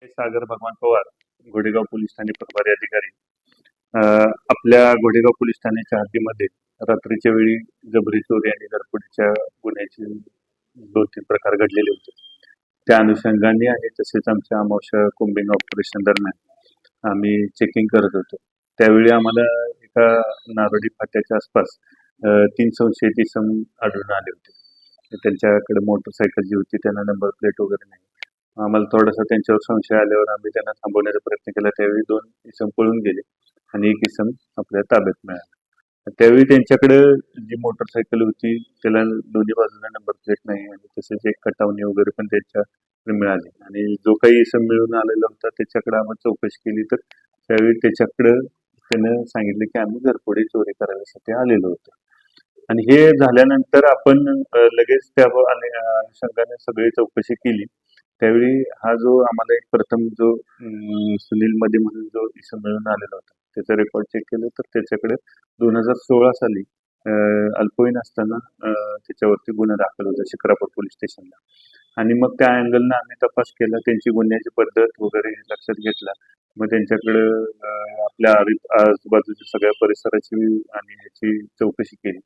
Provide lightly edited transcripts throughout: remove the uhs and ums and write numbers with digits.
सागर भगवान पवार, घोडेगाव पोलीस ठाणे प्रभारी अधिकारी. अ, आपल्या घोडेगाव पोलीस ठाण्याच्या हद्दीमध्ये रात्रीच्या वेळी जबरी चोरी आणि घरफोडीच्या गुन्ह्याचे 2-3 प्रकार घडलेले होते. त्या अनुषंगाने आणि तसेच आमच्या अमावस्या कोम्बिंग ऑपरेशन दरम्यान आम्ही चेकिंग करत होतो. त्यावेळी आम्हाला एका नारोडी फाट्याच्या आसपास 3 संशयित इसम आढळून आले होते. त्यांच्याकडे मोटरसायकल जी होती त्यांना नंबर प्लेट वगैरे नाही. आम्हाला थोडासा त्यांच्यावर संशय आल्यावर आम्ही त्यांना थांबवण्याचा प्रयत्न केला. त्यावेळी 2 इसम पळून गेले आणि 1 इसम आपल्या ताब्यात मिळाला. त्यावेळी त्यांच्याकडे जी मोटरसायकल होती त्याला दोन्ही बाजूला नंबर प्लेट नाही आणि तसेच एक कटावणी वगैरे पण त्याच्याकडे मिळाली आणि जो काही इसम मिळून आलेला होता त्याच्याकडे आम्ही चौकशी केली तर त्यावेळी त्याच्याकडे त्यानं सांगितलं की आम्ही घरफोडी चोरी करायसाठी आलेलो होतो. आणि हे झाल्यानंतर आपण लगेच त्या अनुषंगाने सगळी चौकशी केली. त्यावेळी हा जो आम्हाला एक प्रथम जो सुनील मध्ये म्हणून जो इसम मिळून आलेला होता त्याचा रेकॉर्ड चेक केलं तर त्याच्याकडे 2016 साली अल्पवयीन असताना त्याच्यावरती गुन्हा दाखल होता शिक्रापूर पोलीस स्टेशनला. आणि मग त्या अँगलनं आम्ही तपास केला, त्यांची गुन्ह्याची पद्धत वगैरे लक्षात घेतला. मग त्यांच्याकडं आपल्या आजूबाजूच्या सगळ्या परिसराची आणि ह्याची चौकशी केली.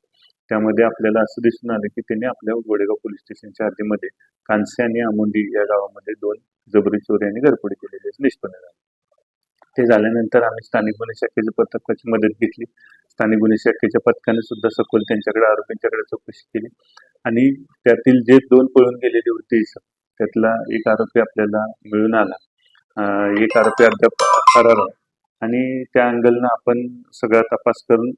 त्यामध्ये आपल्याला असं दिसून आलं की त्यांनी आपल्या गोडेगाव पोलीस स्टेशनच्या हद्दीमध्ये कानसे आणि आमुंडी या गावामध्ये 2 जबरी चोरी आणि घरफोडी केलेली निष्पन्न झाली. ते झाल्यानंतर आम्ही स्थानिक गुन्हे शाखेच्या पथकाची मदत घेतली. स्थानिक गुन्हे शाखेच्या पथकाने सुद्धा सखोल त्यांच्याकडे आरोपींच्याकडे चौकशी केली आणि त्यातील जे 2 पळून गेलेले होते त्यातला एक आरोपी आपल्याला मिळून आला. एक आरोपी अद्याप फरार आहे आणि त्या अँगलनं आपण सगळा तपास करून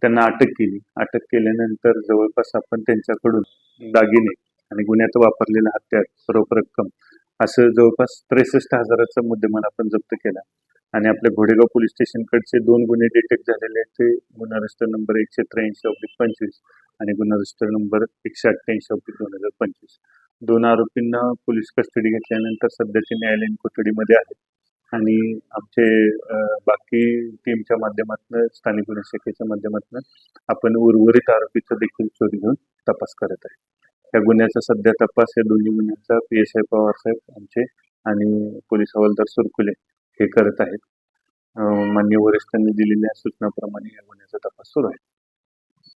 त्यांना अटक केली. अटक केल्यानंतर जवळपास आपण त्यांच्याकडून दागिने आणि गुन्ह्यात वापरलेला हत्यार, रोख रक्कम असं जवळपास 63,000चा मुद्देमाल आपण जप्त केला. आणि आपल्या घोडेगाव पोलीस स्टेशनकडचे 2 गुन्हे डिटेक्ट झालेले आहेत. ते गुन्हा रजिस्टर नंबर 183/25 आणि गुन्हा रजिस्टर नंबर 188/2025. 2 आरोपींना पोलीस कस्टडी घेतल्यानंतर सध्या ते न्यायालयीन कोठडीमध्ये आहेत. आणि आमचे बाकी टीमच्या माध्यमातून स्थानिक गुन्हे शाखेच्या माध्यमातून आपण उर्वरित आरोपीचा देखील शोध घेऊन तपास करत आहे. या गुन्ह्याचा सध्या तपास या दोन्ही गुन्ह्यांचा PSI पवार साहेब आमचे आणि पोलीस हवालदार सुरकुले हे करत आहेत. माननीय वरिष्ठांनी दिलेल्या सूचनाप्रमाणे या गुन्ह्याचा तपास सुरू आहे.